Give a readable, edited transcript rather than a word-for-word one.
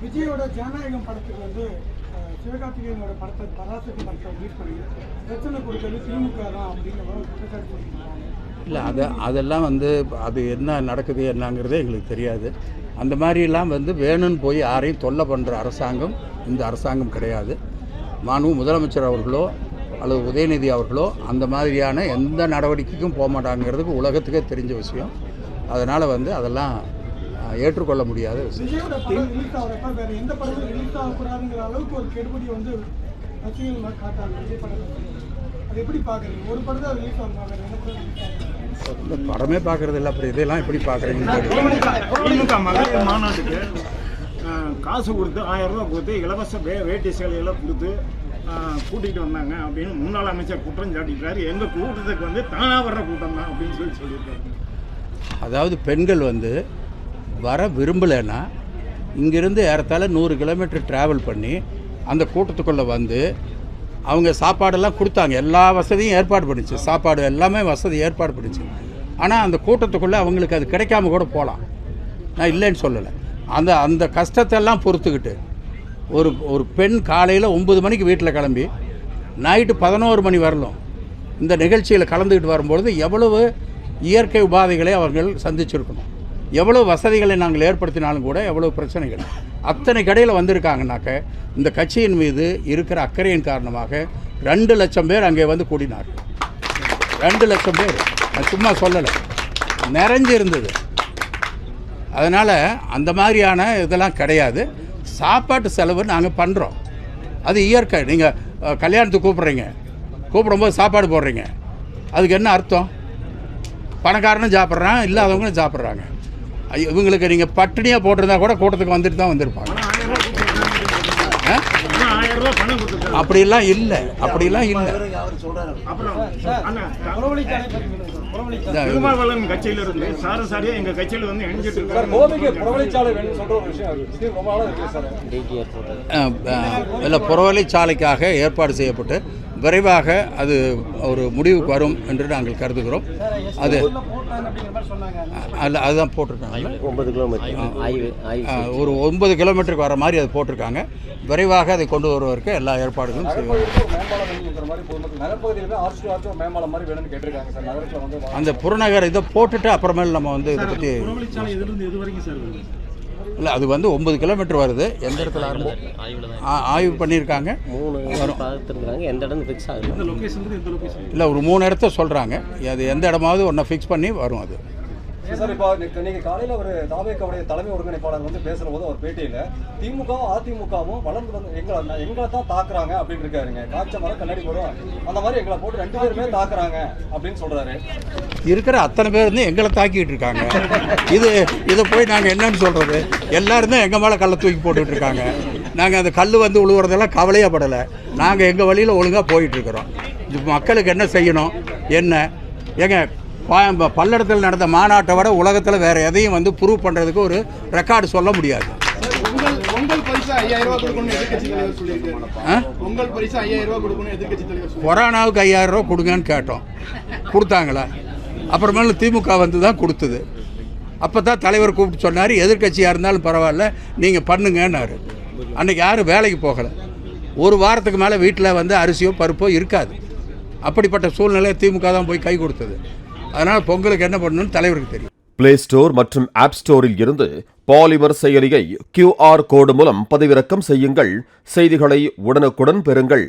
விஜயோட ஜனநாயகம் படத்துக்கு வந்து சிவகார்த்திகேயனோட படத்தை பராசக்தி படத்தை ரிலீஸ் பண்ணி பிரச்சனை கொடுத்தது திமுக தான் அப்படிங்கிற மாதிரி குற்றச்சாட்டு சொல்லியிருக்காங்க. இல்லை அதெல்லாம் வந்து அது என்ன நடக்குது என்னங்கிறதே எங்களுக்கு தெரியாது. அந்த மாதிரிலாம் வந்து வேணும்னு போய் யாரையும் தொல்லை பண்ணுற அரசாங்கம் இந்த அரசாங்கம் கிடையாது. மாண்பு முதலமைச்சர் அவர்களோ அல்லது உதயநிதி அவர்களோ அந்த மாதிரியான எந்த நடவடிக்கைக்கும் போக மாட்டாங்கிறதுக்கு உலகத்துக்கே தெரிஞ்ச விஷயம். அதனால் வந்து அதெல்லாம் ஏற்றுக்கொள்ள முடியாத விஷயம். விஜயோட படம் ரிலீஸ் ஆகிறப்ப வேற எந்த படமும் ரிலீஸ் ஆகக்கூடாதுங்கிற அளவுக்கு ஒரு கெடுபடி வந்து ரசிகர்கள் காட்டாங்க விஜய் படத்தை. அது எப்படி பார்க்குறீங்க? ஒரு படம் தான் ரிலீஸ் ஆகும், வேற எந்த படம் ரிலீஸ் ஆகும்? இந்த படமே பார்க்குறது இல்லை, அப்புறம் இதெல்லாம் எப்படி பார்க்குறீங்க? திமுக மகளிர் மாநாட்டுக்கு காசு கொடுத்து 1000 ரூபா கொடுத்து இலவச வேட்டி சேலையெல்லாம் கொடுத்து கூட்டிகிட்டு வந்தாங்க அப்படின்னு முன்னாள் அமைச்சர் குற்றம் சாட்டிக்கிறாரு. எங்கள் கூட்டத்துக்கு வந்து தானாக வர்ற கூட்டம் தான் அப்படின்னு சொல்லியிருக்காரு. அதாவது பெண்கள் வந்து வர விரும்பலைன்னா இங்கேருந்து ஏறத்தாழ 100 கிலோமீட்டர் ட்ராவல் பண்ணி அந்த கூட்டத்துக்குள்ளே வந்து அவங்க சாப்பாடெல்லாம் கொடுத்தாங்க. எல்லா வசதியும் ஏற்பாடு பண்ணிச்சு, சாப்பாடு எல்லாமே வசதி ஏற்பாடு பண்ணிச்சு. ஆனால் அந்த கூட்டத்துக்குள்ளே அவங்களுக்கு அது கிடைக்காம கூட போகலாம், நான் இல்லைன்னு சொல்லலை. அந்த கஷ்டத்தெல்லாம் பொறுத்துக்கிட்டு ஒரு பெண் காலையில் 9 மணிக்கு வீட்டில் கிளம்பி நைட்டு 11 மணி வரலும் இந்த நிகழ்ச்சியில் கலந்துக்கிட்டு வரும்பொழுது எவ்வளவு இயற்கை உபாதைகளை அவர்கள் சந்திச்சிருக்கணும், எவ்வளோ வசதிகளை நாங்கள் ஏற்படுத்தினாலும் கூட எவ்வளோ பிரச்சனைகள் அத்தனை கடையில் வந்திருக்காங்கனாக்க இந்த கட்சியின் மீது இருக்கிற அக்கறையின் காரணமாக 2 லட்சம் பேர் அங்கே வந்து கூடினார். 2 லட்சம் பேர், நான் சும்மா சொல்லலை, நிறைஞ்சிருந்தது. அதனால் அந்த மாதிரியான இதெல்லாம் கிடையாது. சாப்பாட்டு செலவு நாங்கள் பண்ணுறோம், அது இயற்கை. நீங்கள் கல்யாணத்துக்கு கூப்பிடும்போது சாப்பாடு போடுறீங்க, அதுக்கு என்ன அர்த்தம்? பணக்காரனும் சாப்பிட்றான், இல்லாதவங்களும் சாப்பிட்றாங்க. இவங்களுக்கு நீங்கள் பட்டினியாக போட்டிருந்தா கூட கூட்டத்துக்கு வந்துட்டு தான் வந்திருப்பாங்க. அப்படிலாம் இல்லை, அப்படிலாம் இல்லை. திருமாவளவன் கட்சியில இருந்து சாரசாரியா எங்க கட்சியில வந்து இணைஞ்சிட்டு இருக்காரு. இல்லை, புறவழிச்சாலைக்காக ஏற்பாடு செய்யப்பட்டு விரைவாக அது ஒரு முடிவுக்கு வரும் என்று நாங்கள் கருதுகிறோம். அது அதுதான் போட்டிருக்காங்க, 9 கிலோமீட்டர் ஒரு 9 கிலோமீட்டருக்கு வர மாதிரி அது போட்டிருக்காங்க. விரைவாக அதை கொண்டு வருவதற்கு எல்லா ஏற்பாடுகளும் செய்வாங்க. அந்த புறநகர் இதை போட்டுட்டு அப்புறமேல் நம்ம வந்து இதை பற்றி இல்லை, அது வந்து 9 கிலோமீட்டர் வருது. எந்த இடத்துல ஆய்வு பண்ணியிருக்காங்க, 3 பார்த்துருக்குறாங்க. எந்த இடம் ஃபிக்ஸ் ஆகுது இல்லை, ஒரு 3 இடத்த சொல்கிறாங்க. அது எந்த இடமாவது ஒன்றை ஃபிக்ஸ் பண்ணி வரும். அது சார், இப்போ நீங்கள் காலையில் ஒரு தாவேக்காவுடைய தலைமை ஒருங்கிணைப்பாளர் வந்து பேசுகிற போது ஒரு பேட்டியில் திமுகவும் அதிமுகவும் வளர்ந்து வந்து எங்களை தான் தாக்குறாங்க அப்படின்னு இருக்காருங்க. காய்ச்ச மரம் கண்ணாடி போடும், அந்த மாதிரி எங்களை போட்டு 2 பேருமே தாக்குறாங்க அப்படின்னு சொல்கிறாரு. இருக்கிற அத்தனை பேர் வந்து எங்களை தாக்கிட்டு இருக்காங்க. இதை போய் நாங்கள் என்னன்னு சொல்கிறது? எல்லாரும் தான் எங்கள் மேலே கல்லை தூக்கி போட்டுட்டு இருக்காங்க. நாங்கள் அந்த கல் வந்து உழுவுறதெல்லாம் கவலையாக படலை. நாங்கள் எங்கள் வழியில் ஒழுங்காக போயிட்டுருக்குறோம். மக்களுக்கு என்ன செய்யணும் என்ன ஏங்க, பல்லடத்தில் நடந்த மாநாட்டை விட உலகத்தில் வேறு எதையும் வந்து ப்ரூவ் பண்ணுறதுக்கு ஒரு ரெக்கார்டு சொல்ல முடியாது. கொரோனாவுக்கு 5000 ரூபா கொடுங்கன்னு கேட்டோம், கொடுத்தாங்களா? அப்புறமேல திமுக வந்து தான் கொடுத்தது. அப்போ தான் தலைவர் கூப்பிட்டு சொன்னார், எதிர்கட்சியாக இருந்தாலும் பரவாயில்ல நீங்கள் பண்ணுங்கன்னாரு. அன்றைக்கி யாரும் வேலைக்கு போகலை. ஒரு வாரத்துக்கு மேலே வீட்டில் வந்து அரிசியோ பருப்போ இருக்காது. அப்படிப்பட்ட சூழ்நிலையை திமுக தான் போய் கை கொடுத்தது. அதனால் பொங்கலுக்கு என்ன பண்ணணும்னு தலைவருக்கு தெரியும். பிளே ஸ்டோர் மற்றும் ஆப் ஸ்டோரில் இருந்து பாலிமர் செயலியை QR கோடு மூலம் பதிவிறக்கம் செய்யுங்கள். செய்திகளை உடனுக்குடன் பெறுங்கள்.